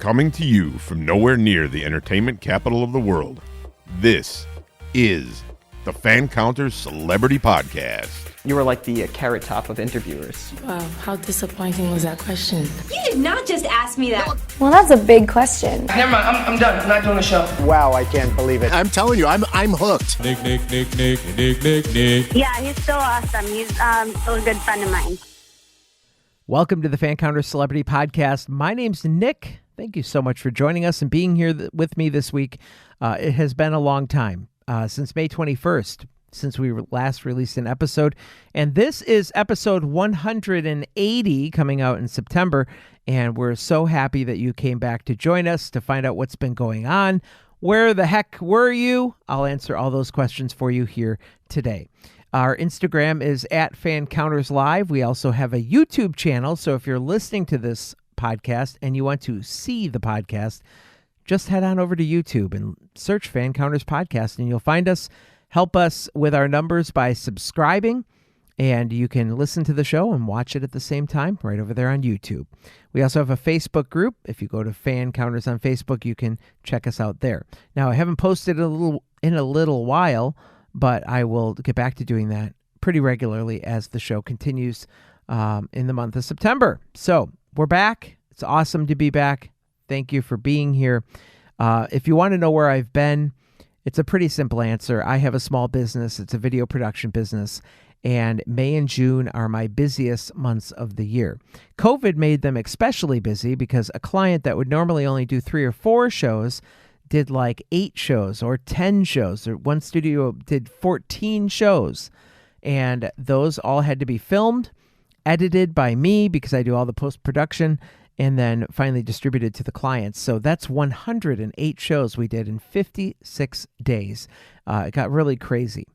Coming to you from nowhere near the entertainment capital of the world, this is the Fancounters Celebrity Podcast. You were like the carrot top of interviewers. Wow, how disappointing was that question? You did not just ask me that. Well, that's a big question. Never mind, I'm done. I'm not doing the show. Wow, I can't believe it. I'm telling you, I'm hooked. Nick. Yeah, he's so awesome. He's still a good friend of mine. Welcome to the Fancounters Celebrity Podcast. My name's Nick. Thank you so much for joining us and being here with me this week. It has been a long time, since May 21st, since we last released an episode. And this is episode 180 coming out in September. And we're so happy that you came back to join us to find out what's been going on. Where the heck were you? I'll answer all those questions for you here today. Our Instagram is at Fancounters Live. We also have a YouTube channel. So if you're listening to this podcast and you want to see the podcast, just head on over to YouTube and search Fancounters Podcast and you'll find us. Help us with our numbers by subscribing, and you can listen to the show and watch it at the same time right over there on YouTube. We also have a Facebook group. If you go to Fancounters on Facebook, you can check us out there. Now, I haven't posted in a little while, but I will get back to doing that pretty regularly as the show continues in the month of September. So we're back. It's awesome to be back. Thank you for being here. If you want to know where I've been, it's a pretty simple answer. I have a small business. It's a video production business, and May and June are my busiest months of the year. COVID made them especially busy because a client that would normally only do 3 or 4 shows did like 8 shows or 10 shows, or one studio did 14 shows, and those all had to be filmed, edited by me because I do all the post-production, and then finally distributed to the clients. So that's 108 shows we did in 56 days. It got really crazy.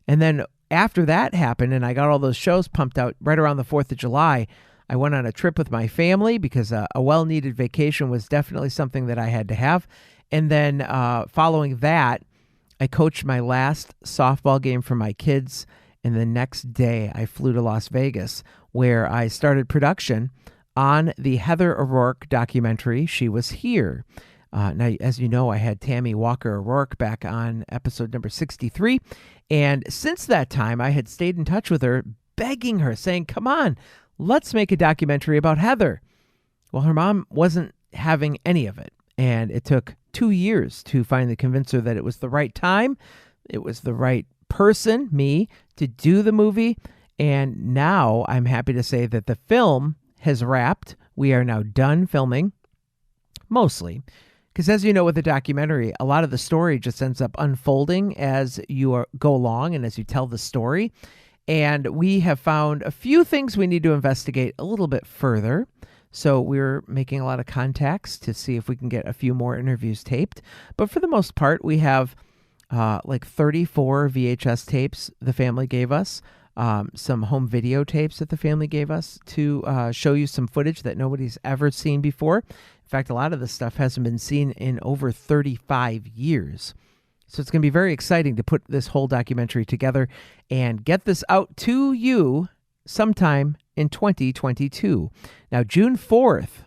And then after that happened and I got all those shows pumped out right around the 4th of July, I went on a trip with my family because a well-needed vacation was definitely something that I had to have. And then following that, I coached my last softball game for my kids. And the next day I flew to Las Vegas, where I started production on the Heather O'Rourke documentary, She Was Here. Now, as you know, I had Tammy Walker O'Rourke back on episode number 63. And since that time, I had stayed in touch with her, begging her, saying, come on, let's make a documentary about Heather. Well, her mom wasn't having any of it. And it took 2 years to finally convince her that it was the right time. It was the right person, me, to do the movie. And now I'm happy to say that the film has wrapped. We are now done filming, mostly. Because as you know, with a documentary, a lot of the story just ends up unfolding as you go along and as you tell the story. And we have found a few things we need to investigate a little bit further. So we're making a lot of contacts to see if we can get a few more interviews taped. But for the most part, we have like 34 VHS tapes the family gave us. Some home videotapes that the family gave us to show you some footage that nobody's ever seen before. In fact, a lot of this stuff hasn't been seen in over 35 years. So it's going to be very exciting to put this whole documentary together and get this out to you sometime in 2022. Now, June 4th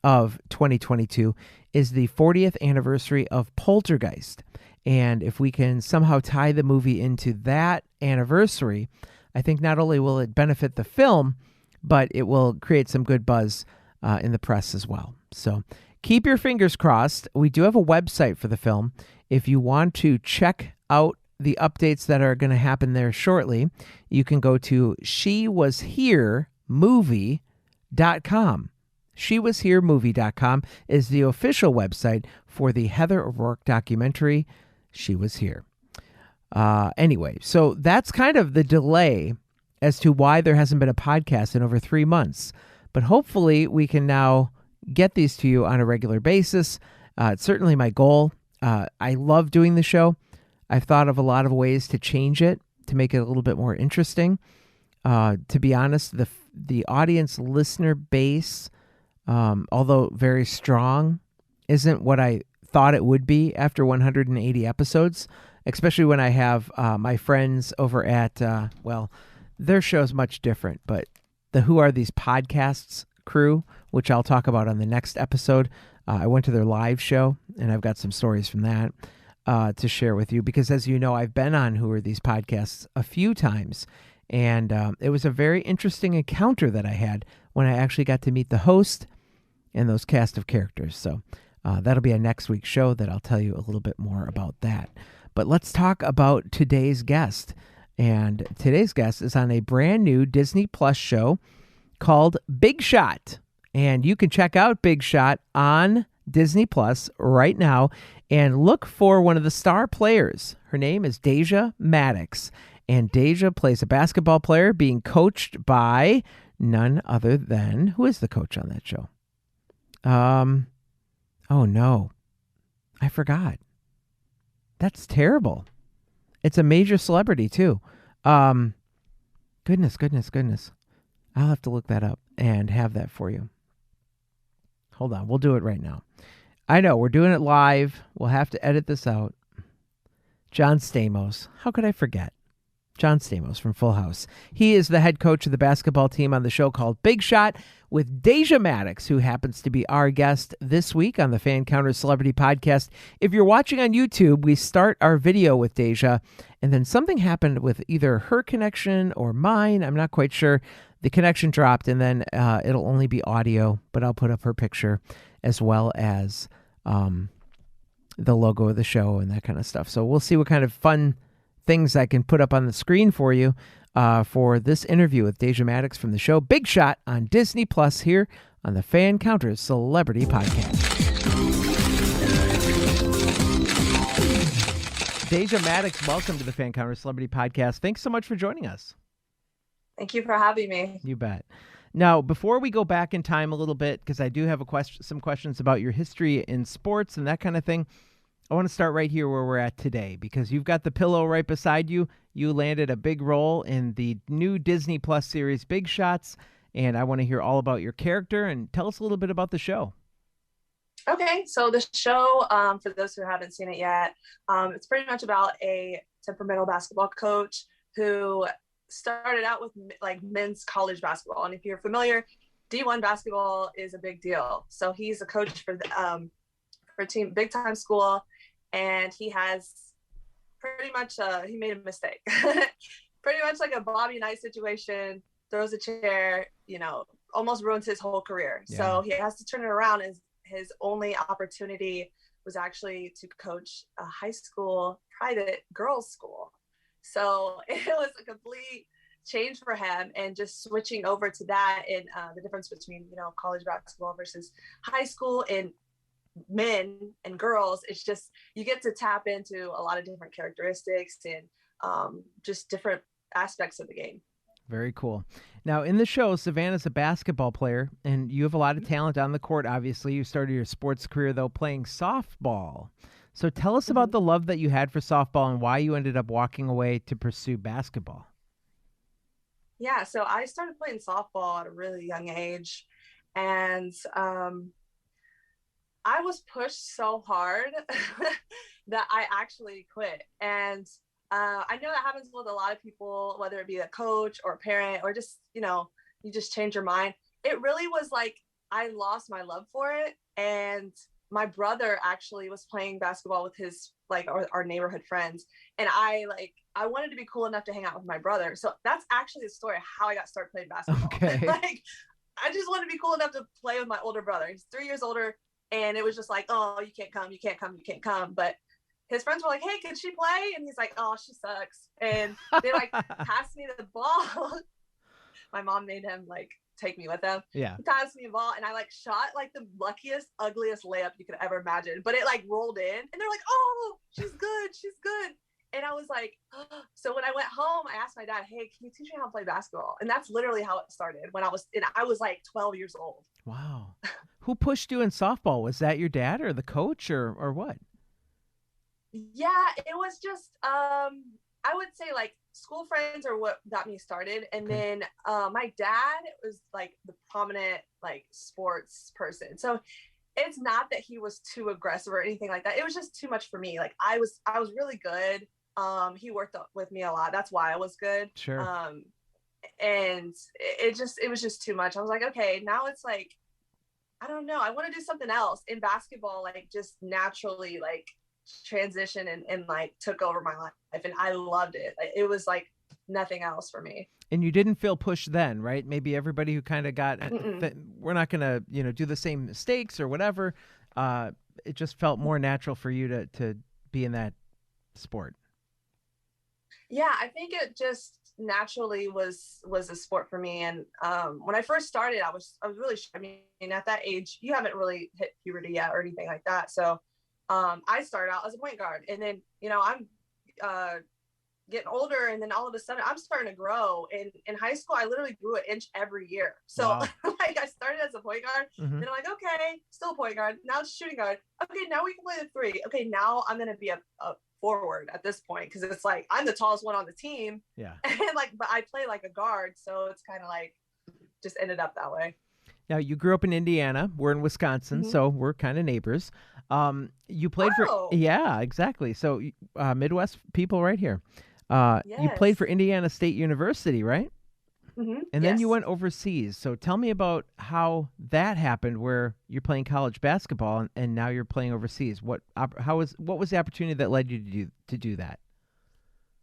of 2022 is the 40th anniversary of Poltergeist. And if we can somehow tie the movie into that anniversary, I think not only will it benefit the film, but it will create some good buzz in the press as well. So keep your fingers crossed. We do have a website for the film. If you want to check out the updates that are going to happen there shortly, you can go to shewasheremovie.com. Shewasheremovie.com is the official website for the Heather O'Rourke documentary, She Was Here. Anyway, so that's kind of the delay as to why there hasn't been a podcast in over 3 months. But hopefully we can now get these to you on a regular basis. It's certainly my goal. I love doing the show. I've thought of a lot of ways to change it, to make it a little bit more interesting. To be honest, the audience listener base, although very strong, isn't what I thought it would be after 180 episodes, especially when I have my friends over at, their show's much different, but the Who Are These Podcasts crew, which I'll talk about on the next episode, I went to their live show, and I've got some stories from that to share with you because, as you know, I've been on Who Are These Podcasts a few times, and it was a very interesting encounter that I had when I actually got to meet the host and those cast of characters. So that'll be a next week's show that I'll tell you a little bit more about that. But let's talk about today's guest. And today's guest is on a brand new Disney Plus show called Big Shot. And you can check out Big Shot on Disney Plus right now and look for one of the star players. Her name is Deja Mattox. And Deja plays a basketball player being coached by none other than, who is the coach on that show? Oh no, I forgot. That's terrible. It's a major celebrity too. Goodness. I'll have to look that up and have that for you. Hold on, we'll do it right now. I know, we're doing it live. We'll have to edit this out. John Stamos. How could I forget? John Stamos from Full House. He is the head coach of the basketball team on the show called Big Shot with Deja Mattox, who happens to be our guest this week on the Fancounters Celebrity Podcast. If you're watching on YouTube, we start our video with Deja, and then something happened with either her connection or mine. I'm not quite sure. The connection dropped, and then it'll only be audio, but I'll put up her picture as well as the logo of the show and that kind of stuff. So we'll see what kind of fun things I can put up on the screen for you for this interview with Deja Mattox from the show Big Shot on Disney Plus here on the Fancounters Celebrity Podcast. Deja Mattox, welcome to the Fancounters Celebrity Podcast. Thanks so much for joining us. Thank you for having me. You bet. Now, before we go back in time a little bit, because I do have some questions about your history in sports and that kind of thing, I want to start right here where we're at today, because you've got the pillow right beside you. You landed a big role in the new Disney Plus series, Big Shots, and I want to hear all about your character and tell us a little bit about the show. Okay, so the show, for those who haven't seen it yet, it's pretty much about a temperamental basketball coach who started out with like men's college basketball. And if you're familiar, D1 basketball is a big deal. So he's a coach for a team, big time school. And he has pretty much, he made a mistake. Pretty much like a Bobby Knight situation, throws a chair, almost ruins his whole career. Yeah. So he has to turn it around. And his only opportunity was actually to coach a high school private girls' school. So it was a complete change for him, and just switching over to that and the difference between, college basketball versus high school and men and girls. It's just, you get to tap into a lot of different characteristics and just different aspects of the game. Very cool. Now, in the show, Savannah's a basketball player, and you have a lot of talent on the court, obviously. You started your sports career, though, playing softball. So tell us about the love that you had for softball and why you ended up walking away to pursue basketball. Yeah, so I started playing softball at a really young age, and I was pushed so hard that I actually quit. And I know that happens with a lot of people, whether it be a coach or a parent or just, you just change your mind. It really was like I lost my love for it. And my brother actually was playing basketball with his, our neighborhood friends. And I wanted to be cool enough to hang out with my brother. So that's actually the story of how I got started playing basketball. Okay. I just wanted to be cool enough to play with my older brother. He's 3 years older. And it was just like, oh, you can't come. But his friends were like, hey, can she play? And he's like, oh, she sucks. And they passed me the ball. My mom made him take me with them. Yeah. He passed me a ball, and I shot the luckiest, ugliest layup you could ever imagine. But it rolled in, and they're like, oh, she's good. And I was like, oh. So when I went home, I asked my dad, hey, can you teach me how to play basketball? And that's literally how it started when I was 12 years old. Wow. Who pushed you in softball? Was that your dad or the coach or what? Yeah, it was just, I would say school friends are what got me started. And then my dad was the prominent sports person. So it's not that he was too aggressive or anything like that. It was just too much for me. I was really good. He worked with me a lot. That's why I was good. Sure. And it was just too much. I was like, okay, now it's I don't know, I want to do something else in basketball, like just naturally like transition and like took over my life, and I loved it. It was like nothing else for me. And you didn't feel pushed then, right? Maybe everybody who kind of got, we're not going to, do the same mistakes or whatever. It just felt more natural for you to be in that sport. Yeah, I think it just naturally was a sport for me. And when I first started, I was really, I mean, at that age, you haven't really hit puberty yet or anything like that. So I started out as a point guard, and then, I'm getting older, and then all of a sudden I'm starting to grow. And in high school, I literally grew an inch every year. So Wow. like I started as a point guard, then I'm like, okay, still a point guard. Now it's shooting guard. Okay, now we can play the three. Okay, now I'm going to be a forward at this point, because it's like I'm the tallest one on the team. Yeah. And like, but I play like a guard, so it's kind of like just ended up that way. Now, you grew up in Indiana. We're in Wisconsin, so we're kind of neighbors. You played Oh. yeah, exactly. So Midwest people right here. You played for Indiana State University, right? And then you went overseas. So tell me about how that happened, where you're playing college basketball and now you're playing overseas. What was the opportunity that led you to do that?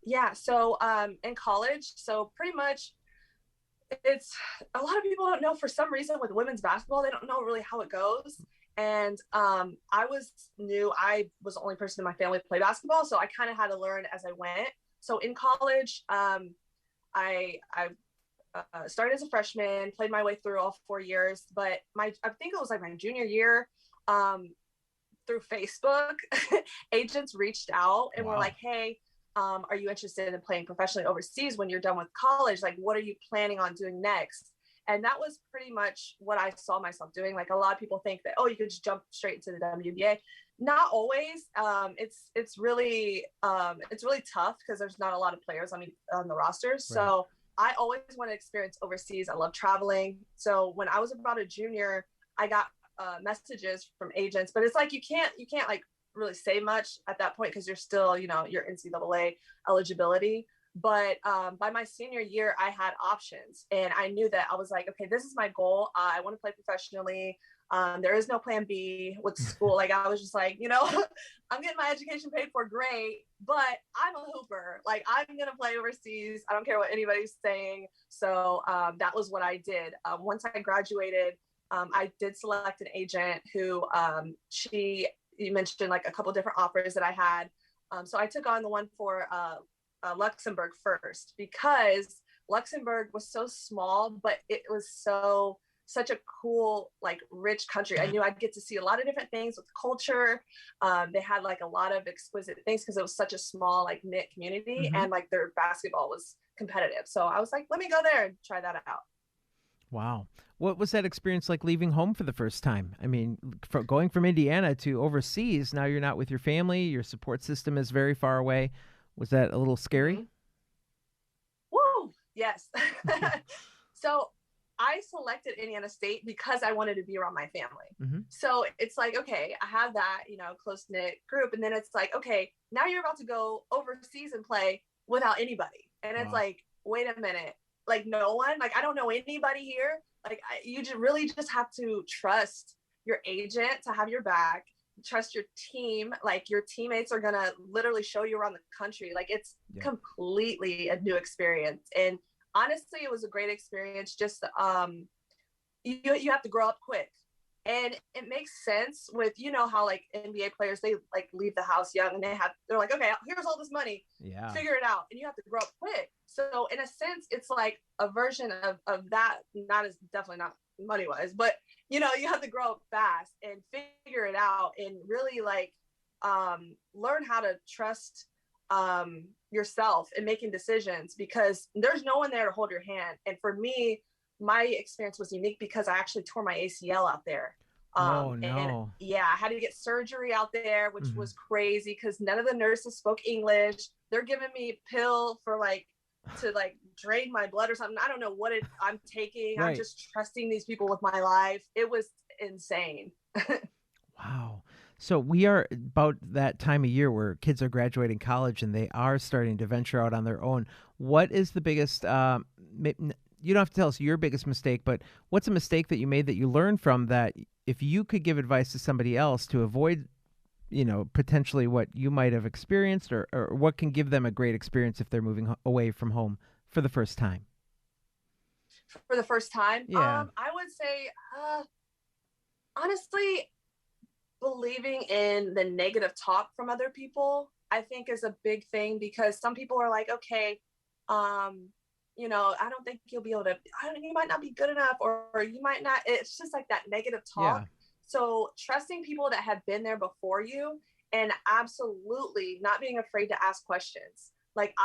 Yeah, so in college, so pretty much it's a lot of people don't know, for some reason, with women's basketball, they don't know really how it goes. And I was new. I was the only person in my family to play basketball, so I kind of had to learn as I went. So in college, I started as a freshman, played my way through all 4 years, but I think it was like my junior year, through Facebook, agents reached out and were like, hey, are you interested in playing professionally overseas when you're done with college? Like, what are you planning on doing next? And that was pretty much what I saw myself doing. Like, a lot of people think that, oh, you could just jump straight into the WNBA. Not always. It's really tough because there's not a lot of players on the rosters. Right. So I always want to experience overseas. I love traveling. So when I was about a junior, I got messages from agents, but it's like you can't like really say much at that point because you're still, your NCAA eligibility. But by my senior year, I had options, and I knew that I was like, okay, this is my goal. I want to play professionally. There is no plan B with school. Like, I was just like, I'm getting my education paid for, great, but I'm a hooper. Like, I'm going to play overseas. I don't care what anybody's saying. So that was what I did. Once I graduated, I did select an agent who you mentioned like a couple different offers that I had. So I took on the one for Luxembourg first, because Luxembourg was so small, but it was such a cool, like, rich country. I knew I'd get to see a lot of different things with culture. They had like a lot of exquisite things because it was such a small, like, knit community, and like their basketball was competitive. So I was like, let me go there and try that out. Wow. What was that experience like, leaving home for the first time? I mean, going from Indiana to overseas, now you're not with your family, your support system is very far away. Was that a little scary? Woo! Yes. So I selected Indiana State because I wanted to be around my family. So it's like, okay, I have that, close-knit group. And then it's like, okay, now you're about to go overseas and play without anybody. And it's like, wait a minute, like, no one, like, I don't know anybody here. Like, you really just have to trust your agent to have your back. Trust your team. Like, your teammates are gonna literally show you around the country. Like, it's completely a new experience. And honestly, it was a great experience. Just you have to grow up quick, and it makes sense with how like NBA players, they like leave the house young, and they're like, okay, here's all this money, figure it out, and you have to grow up quick. So in a sense, it's like a version of that. Definitely not money wise, but you have to grow up fast and figure it out, and really like learn how to trust yourself in making decisions, because there's no one there to hold your hand. And for me, my experience was unique because I actually tore my ACL out there. Oh no. And I had to get surgery out there, which was crazy because none of the nurses spoke English. They're giving me a pill for to drain my blood or something. I don't know what I'm taking. Right. I'm just trusting these people with my life. It was insane. Wow. So we are about that time of year where kids are graduating college and they are starting to venture out on their own. What is the biggest, you don't have to tell us your biggest mistake, but what's a mistake that you made that you learned from that if you could give advice to somebody else to avoid, potentially what you might have experienced or what can give them a great experience if they're moving away from home for the first time? For the first time? Yeah. I would say, honestly, believing in the negative talk from other people, I think is a big thing, because some people are like, okay, I don't think you'll be able to, you might not be good enough, or you might not, it's just like that negative talk. Yeah. So trusting people that have been there before you, and absolutely not being afraid to ask questions. Like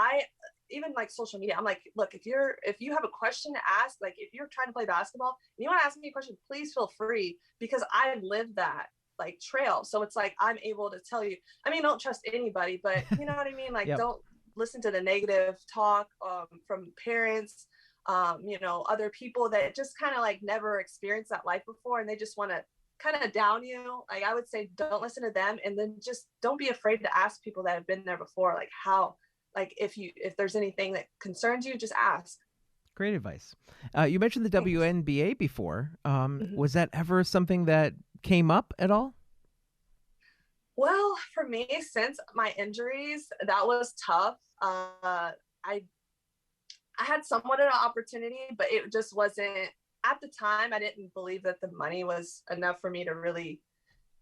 even like social media, I'm like, look, if you have a question to ask, like if you're trying to play basketball and you want to ask me a question, please feel free, because I lived that like trail. So it's like, I'm able to tell you, don't trust anybody, but you know what I mean? Like, Yep. Don't listen to the negative talk from parents, other people that just kind of like never experienced that life before, and they just want to kind of down you. Like, I would say, don't listen to them, and then just don't be afraid to ask people that have been there before, like how, like if there's anything that concerns you, just ask. Great advice. You mentioned the WNBA before. Mm-hmm. Was that ever something that came up at all? Well, for me, since my injuries, that was tough. I had somewhat of an opportunity, but it just wasn't, at the time, I didn't believe that the money was enough for me to really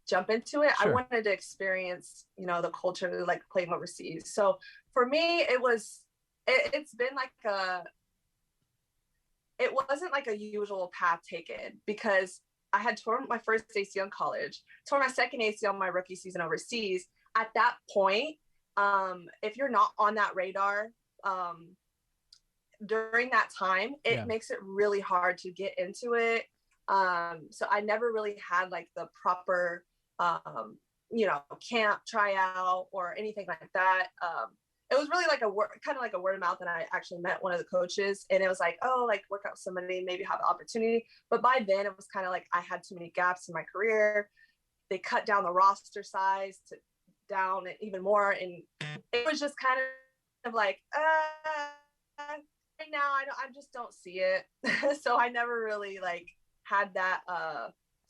jump into it. Sure. I wanted to experience, the culture, like playing overseas. So for me, it's been like it wasn't like a usual path taken, because I had torn my first ACL in college, tore my second ACL my rookie season overseas. At that point, if you're not on that radar during that time, it makes it really hard to get into it. So I never really had like the proper, camp tryout or anything like that. It was really like kind of like a word of mouth, and I actually met one of the coaches, and it was like, oh, like work out with somebody, maybe have the opportunity. But by then it was kind of like I had too many gaps in my career. They cut down the roster size down even more, and it was just kind of like, right now I just don't see it. So I never really like had that,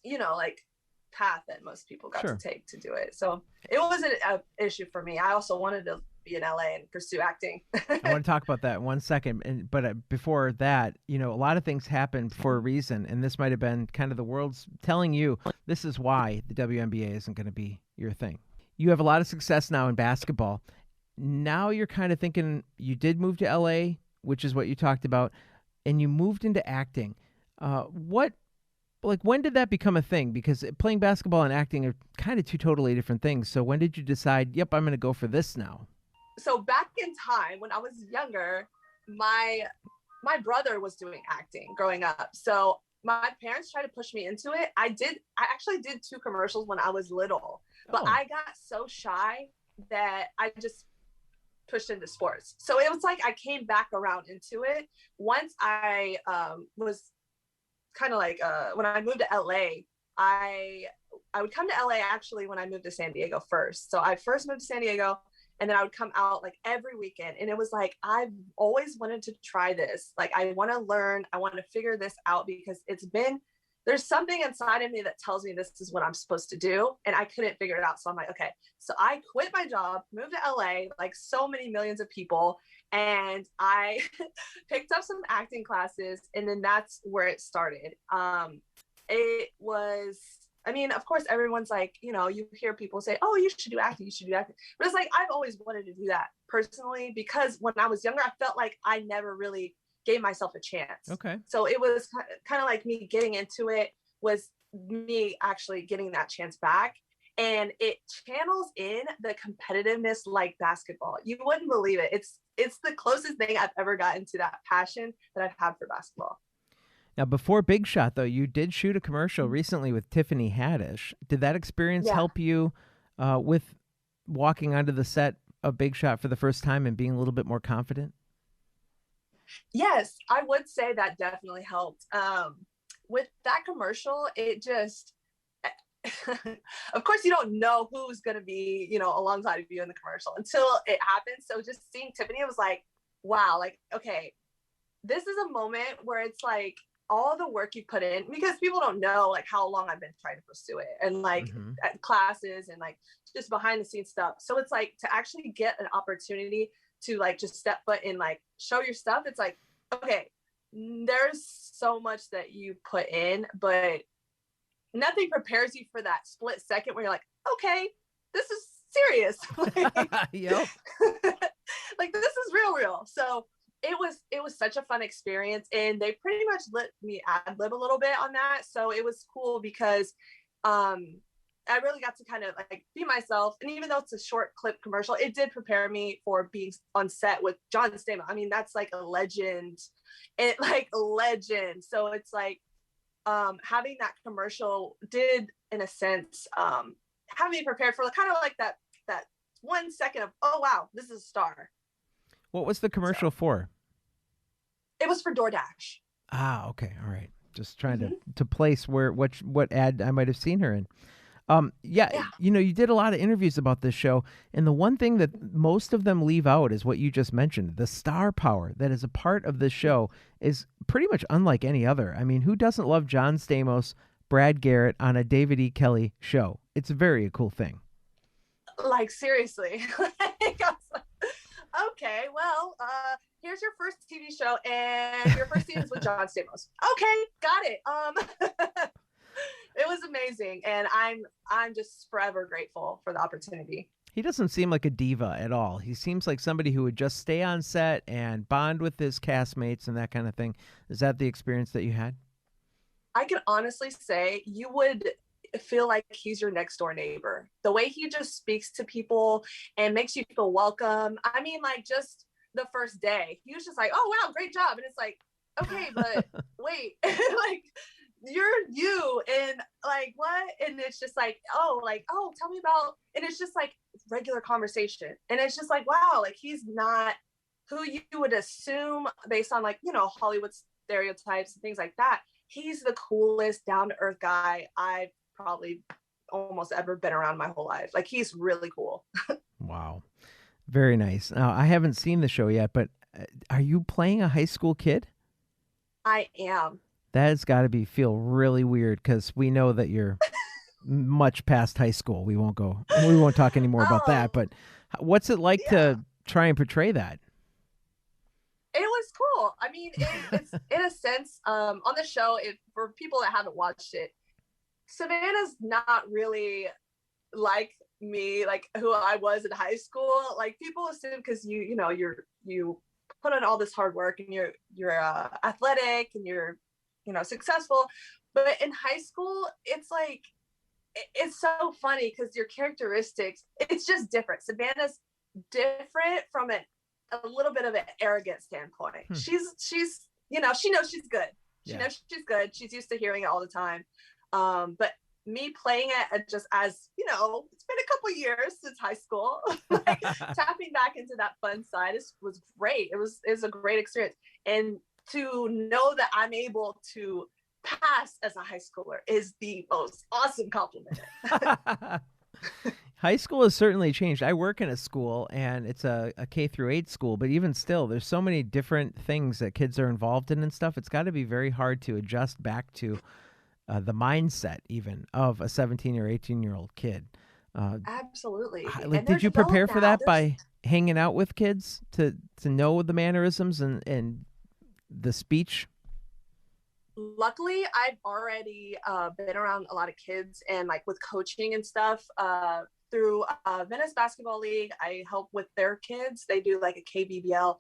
like path that most people got Sure. to take to do it. So it wasn't an issue for me. I also wanted to be in LA and pursue acting. I want to talk about that in 1 second. But before that, a lot of things happen for a reason. And this might have been kind of the world's telling you this is why the WNBA isn't going to be your thing. You have a lot of success now in basketball. Now you're kind of thinking you did move to LA, which is what you talked about, and you moved into acting. When did that become a thing? Because playing basketball and acting are kind of two totally different things. So when did you decide, yep, I'm going to go for this now? So back in time when I was younger, my brother was doing acting growing up. So my parents tried to push me into it. I actually did 2 commercials when I was little, but I got so shy that I just pushed into sports. So it was like I came back around into it once I was kind of like when I moved to LA. I would come to LA actually when I moved to San Diego first. So I first moved to San Diego, and then I would come out like every weekend. And it was like, I've always wanted to try this. Like, I want to learn, I want to figure this out, because there's something inside of me that tells me this is what I'm supposed to do. And I couldn't figure it out. So I'm like, okay, so I quit my job, moved to LA, like so many millions of people. And I picked up some acting classes, and then that's where it started. It was, of course, everyone's like, you hear people say, oh, you should do acting, you should do acting. But it's like, I've always wanted to do that personally, because when I was younger, I felt like I never really gave myself a chance. Okay. So it was kind of like me getting into it was me actually getting that chance back. And it channels in the competitiveness like basketball. You wouldn't believe it. It's the closest thing I've ever gotten to that passion that I've had for basketball. Now, before Big Shot, though, you did shoot a commercial recently with Tiffany Haddish. Did that experience help you with walking onto the set of Big Shot for the first time and being a little bit more confident? Yes, I would say that definitely helped. With that commercial, it just, of course, you don't know who's going to be, alongside of you in the commercial until it happens. So just seeing Tiffany, it was like, wow, like, okay, this is a moment where it's like all the work you put in, because people don't know like how long I've been trying to pursue it, and like at classes and like just behind the scenes stuff. So it's like to actually get an opportunity to like just step foot in, like show your stuff. It's like, okay, there's so much that you put in, but nothing prepares you for that split second where you're like, okay, this is serious. Yep. Like this is real. So it was such a fun experience, and they pretty much let me ad lib a little bit on that. So it was cool because I really got to kind of like be myself. And even though it's a short clip commercial, it did prepare me for being on set with John Stamos. I mean, that's like a legend. So it's like having that commercial did, in a sense, have me prepared for kind of like that 1 second of, oh wow, this is a star. What was the commercial for? It was for DoorDash. Ah, okay, all right. Just trying to place what ad I might have seen her in. Yeah, you know, you did a lot of interviews about this show, and the one thing that most of them leave out is what you just mentioned. The star power that is a part of this show is pretty much unlike any other. I mean, who doesn't love John Stamos, Brad Garrett on a David E. Kelley show? It's a very cool thing. Like, seriously. Okay, well, here's your first TV show, and your first scene is with John Stamos. Okay, got it. It was amazing, and I'm just forever grateful for the opportunity. He doesn't seem like a diva at all. He seems like somebody who would just stay on set and bond with his castmates and that kind of thing. Is that the experience that you had? I can honestly say you would feel like he's your next door neighbor. The way he just speaks to people and makes you feel welcome. I mean, like, just the first day, he was just like, oh, wow, great job. And it's like, okay, but wait, like, you're you, and like, what? And it's just like, oh, tell me about, and it's just like regular conversation. And it's just like, wow, like, he's not who you would assume based on, like, you know, Hollywood stereotypes and things like that. He's the coolest, down-to-earth guy I've probably almost ever been around my whole life. Like, he's really cool. Wow. Very nice. Now, I haven't seen the show yet, but are you playing a high school kid? I am. That has got to feel really weird, because we know that you're much past high school. We won't talk anymore about that, but what's it like to try and portray that? It was cool. I mean, it's in a sense, on the show, for people that haven't watched it, Savannah's not really like me, like who I was in high school. Like, people assume because you put in all this hard work, and you're athletic, and you're successful, but in high school, it's like, it's so funny because your characteristics, it's just different. Savannah's different from a little bit of an arrogant standpoint. She's she knows she's good. She knows she's good. She's used to hearing it all the time. But me playing it just as, it's been a couple years since high school, like, tapping back into that fun side was great. It was a great experience. And to know that I'm able to pass as a high schooler is the most awesome compliment. High school has certainly changed. I work in a school, and it's a K-8 school, but even still, there's so many different things that kids are involved in and stuff. It's got to be very hard to adjust back to the mindset even of a 17 or 18-year-old kid. Absolutely. Like, did you prepare for that by hanging out with kids to know the mannerisms and the speech? Luckily, I've already been around a lot of kids, and like with coaching and stuff through Venice Basketball League. I help with their kids. They do like a KBBL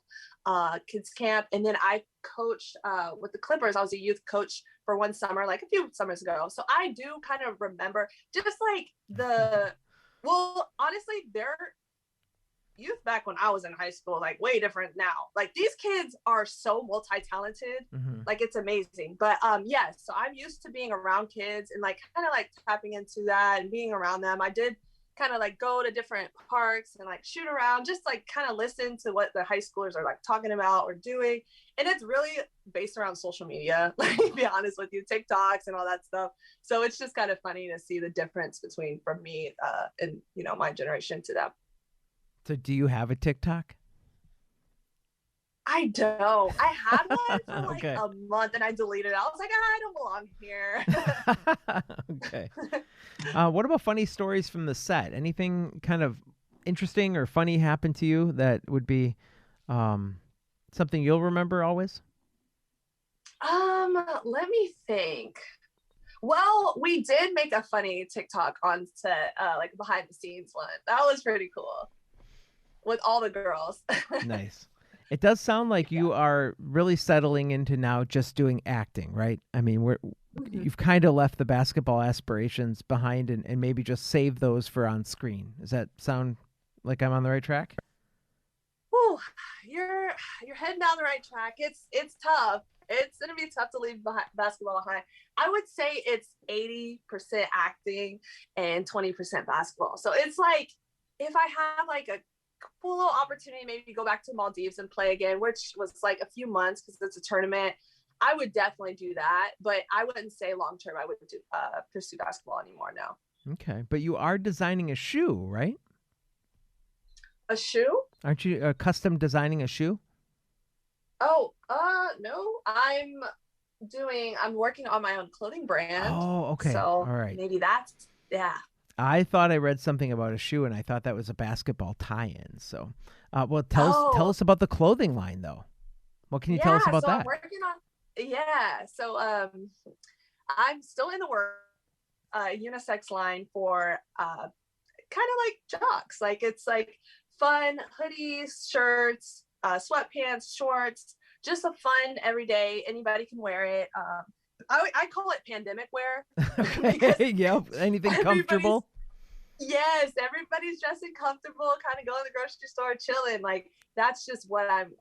kids camp. And then I coached with the Clippers. I was a youth coach for one summer, like a few summers ago. So I do kind of remember just like honestly, their youth back when I was in high school, like, way different now. Like, these kids are so multi-talented. Like, it's amazing. But yes, so I'm used to being around kids and like kind of like tapping into that and being around them. I did kind of like go to different parks and like shoot around, just like kind of listen to what the high schoolers are like talking about or doing. And it's really based around social media, like, to be honest with you, TikToks and all that stuff. So it's just kind of funny to see the difference from me and my generation to them. So do you have a TikTok? I don't. I had one for like Okay. a month and I deleted it. I was like, I don't belong here. Okay. What about funny stories from the set? Anything kind of interesting or funny happen to you that would be something you'll remember always? Let me think. Well, we did make a funny TikTok on set, like behind the scenes one. That was pretty cool with all the girls. Nice. It does sound like you are really settling into now just doing acting, right? I mean, you've kind of left the basketball aspirations behind and maybe just save those for on screen. Does that sound like I'm on the right track? Whew, you're heading down the right track. It's tough. It's gonna be tough to leave basketball behind. I would say it's 80% acting and 20% basketball. So it's like if I have like a cool little opportunity, maybe go back to Maldives and play again, which was like a few months because it's a tournament, I would definitely do that. But I wouldn't say long term I would do pursue basketball anymore now. Okay, but you are designing a shoe, right? A shoe? Aren't you custom designing a shoe? Oh, no. I'm working on my own clothing brand. Oh, okay. So All right. maybe yeah. I thought I read something about a shoe, and I thought that was a basketball tie-in. So, well, tell us about the clothing line, though. What can you tell us about that? I'm working on. Yeah, so I'm still in the work unisex line for kind of like jocks. Like it's like fun hoodies, shirts, sweatpants, shorts, just a fun everyday. Anybody can wear it. I call it pandemic wear. Okay. Yep. Anything comfortable? Yes, everybody's dressing comfortable, kind of going to the grocery store, chilling. Like that's just what I'm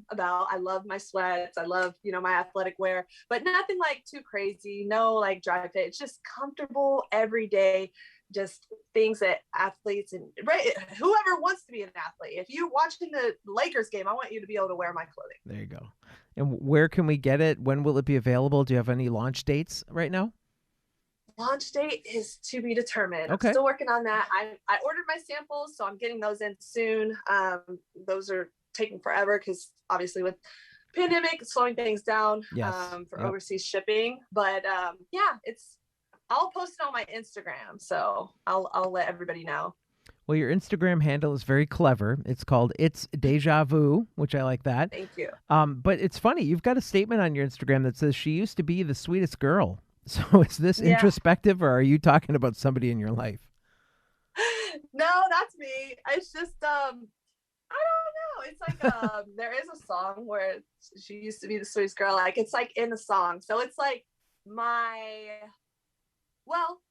about. I love my sweats. I love, my athletic wear, but nothing like too crazy. No like dry fit. It's just comfortable everyday, just things that athletes and whoever wants to be an athlete. If you're watching the Lakers game, I want you to be able to wear my clothing. There you go. And where can we get it? When will it be available? Do you have any launch dates right now? Launch date is to be determined. Okay. I'm still working on that. I ordered my samples, so I'm getting those in soon. Those are taking forever because obviously with pandemic slowing things down for overseas shipping. But I'll post it on my Instagram, so I'll let everybody know. Well, your Instagram handle is very clever. It's called It's Deja Vu, which I like that. Thank you. But it's funny. You've got a statement on your Instagram that says she used to be the sweetest girl. So is this introspective, or are you talking about somebody in your life? No, that's me. It's just I don't know. It's like there is a song where she used to be the sweetest girl. Like it's like in the song. So it's like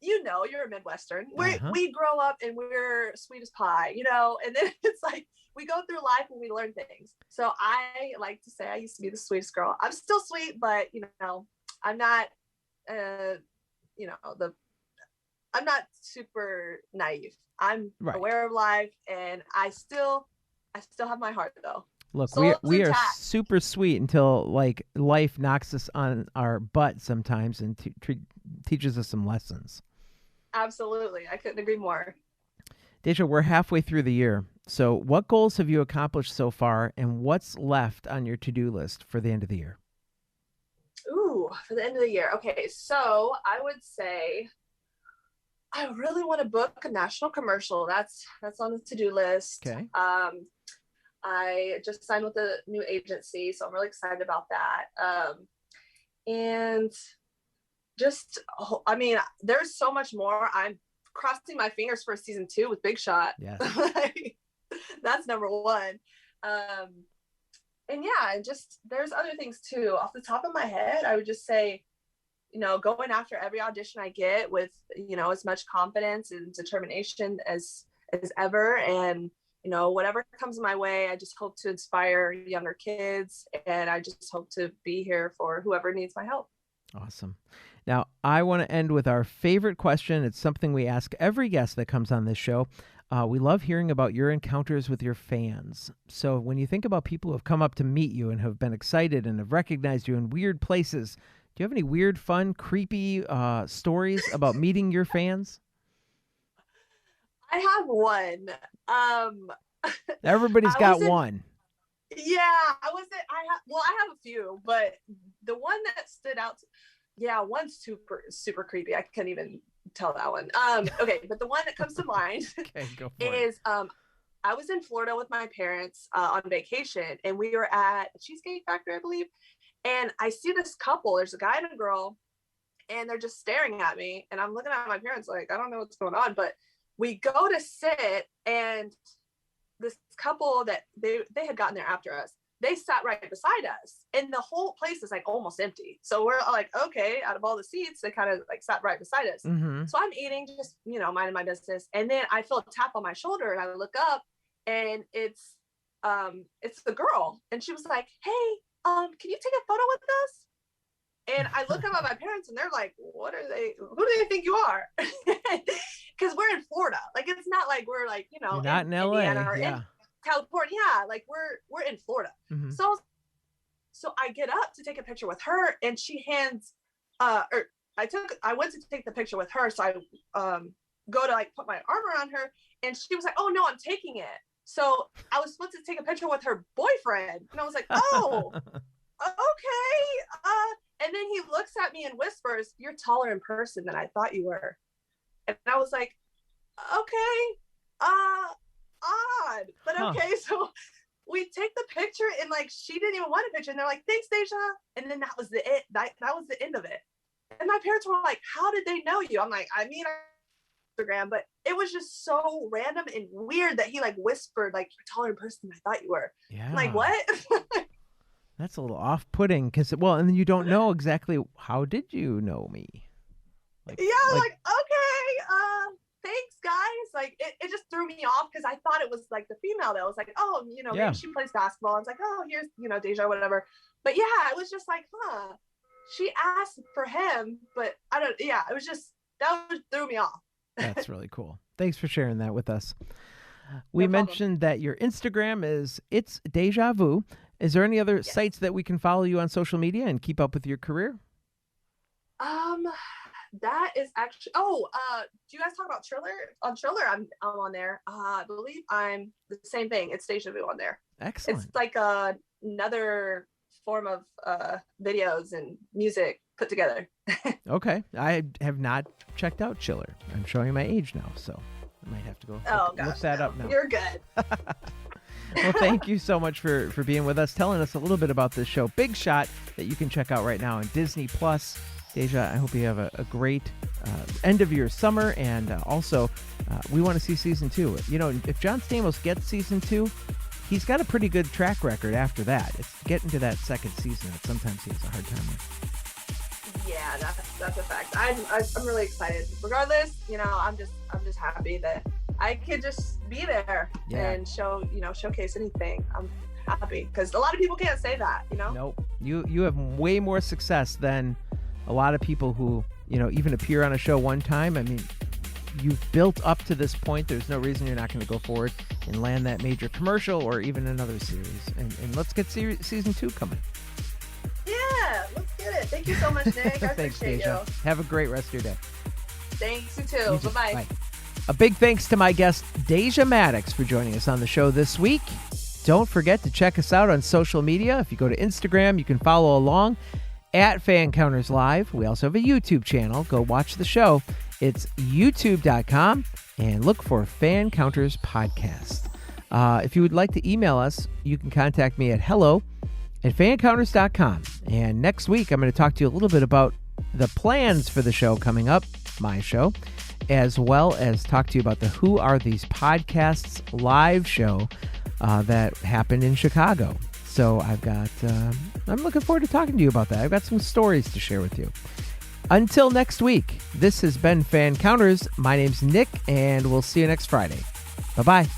you're a Midwestern. We grow up and we're sweet as pie, and then it's like we go through life and we learn things. So I like to say I used to be the sweetest girl. I'm still sweet, but I'm not I'm not super naive. I'm aware of life, and I still have my heart though. Look, we are super sweet until like life knocks us on our butt sometimes and teaches us some lessons. Absolutely, I couldn't agree more. Deja, we're halfway through the year. So, what goals have you accomplished so far, and what's left on your to-do list for the end of the year? Ooh, for the end of the year. Okay, so I would say I really want to book a national commercial. That's on the to-do list. Okay. I just signed with a new agency, so I'm really excited about that. And just, there's so much more. I'm crossing my fingers for season 2 with Big Shot. Yes. That's number 1. And just there's other things too. Off the top of my head, I would just say, going after every audition I get with, as much confidence and determination as ever. And, whatever comes my way, I just hope to inspire younger kids. And I just hope to be here for whoever needs my help. Awesome. Now, I want to end with our favorite question. It's something we ask every guest that comes on this show. We love hearing about your encounters with your fans. So when you think about people who have come up to meet you and have been excited and have recognized you in weird places, do you have any weird, fun, creepy stories about meeting your fans? I have one. Everybody's got one. Yeah, I have a few, but the one that stood out, one's super creepy. I can't even tell that one. Okay, but the one that comes to mind Go for is I was in Florida with my parents on vacation, and we were at a Cheesecake Factory, I believe. And I see this couple. There's a guy and a girl, and they're just staring at me. And I'm looking at my parents like, I don't know what's going on. But we go to sit, and this couple that they had gotten there after us, they sat right beside us, and the whole place is like almost empty. So we're like, okay, out of all the seats, they kind of like sat right beside us. Mm-hmm. So I'm eating, just, minding my business. And then I feel a tap on my shoulder, and I look up, and it's the girl. And she was like, hey, can you take a photo with us? And I look up at my parents, and they're like, who do they think you are? Because we're in Florida. Like, it's not like we're like, You're not in LA. Indiana or in California. Yeah, like we're in Florida. Mm-hmm. So I get up to take a picture with her, and she hands I went to take the picture with her. So I go to like put my arm around her, and she was like, oh no, I'm taking it. So I was supposed to take a picture with her boyfriend. And I was like, oh, okay. And then he looks at me and whispers, you're taller in person than I thought you were. And I was like, okay, odd, but okay. So we take the picture, and like, she didn't even want a picture. And they're like, thanks, Deja. And then that was it. That was the end of it. And my parents were like, how did they know you? I'm like, Instagram, but it was just so random and weird that he like whispered, like, you're taller in person than I thought you were. Yeah. I'm like, what? That's a little off-putting because, and then you don't know exactly how did you know me? Like, okay, thanks, guys. Like, it just threw me off because I thought it was like the female that was like, oh, maybe she plays basketball. I was like, oh, here's, Deja, whatever. But yeah, it was just like, she asked for him, but it was just, threw me off. That's really cool. Thanks for sharing that with us. We mentioned that your Instagram is It's Deja Vu. Is there any other sites that we can follow you on social media and keep up with your career? That is actually, do you guys talk about Triller? On Triller, I'm on there. I believe I'm the same thing. It's Deja Vu on there. Excellent. It's like another form of videos and music put together. Okay. I have not checked out Chiller. I'm showing my age now, so I might have to go look that up now. You're good. Well, thank you so much for being with us, telling us a little bit about this show, Big Shot, that you can check out right now on Disney+. Deja, I hope you have a great end of your summer, and also we want to see season 2. If John Stamos gets season 2, he's got a pretty good track record after that. It's getting to that second season that sometimes he has a hard time with. Yeah, that's a fact. I'm really excited. Regardless, I'm just happy that I could just be there and showcase anything. I'm happy because a lot of people can't say that. Nope. You have way more success than a lot of people who even appear on a show one time. I mean, you've built up to this point. There's no reason you're not going to go forward and land that major commercial or even another series. And let's get season 2 coming. Yeah, let's get it. Thank you so much, Nick. I Thanks, appreciate Deja. you. Have a great rest of your day. Thanks, you too. Bye-bye. Bye. A big thanks to my guest, Deja Mattox, for joining us on the show this week. Don't forget to check us out on social media. If you go to Instagram, you can follow along at Fancounters Live. We also have a YouTube channel. Go watch the show. It's youtube.com and look for Fancounters Podcast. If you would like to email us, you can contact me at hello@fancounters.com. And next week, I'm going to talk to you a little bit about the plans for the show coming up, my show, as well as talk to you about the Who Are These Podcasts live show that happened in Chicago. So I'm looking forward to talking to you about that. I've got some stories to share with you. Until next week, this has been Fancounters. My name's Nick, and we'll see you next Friday. Bye-bye.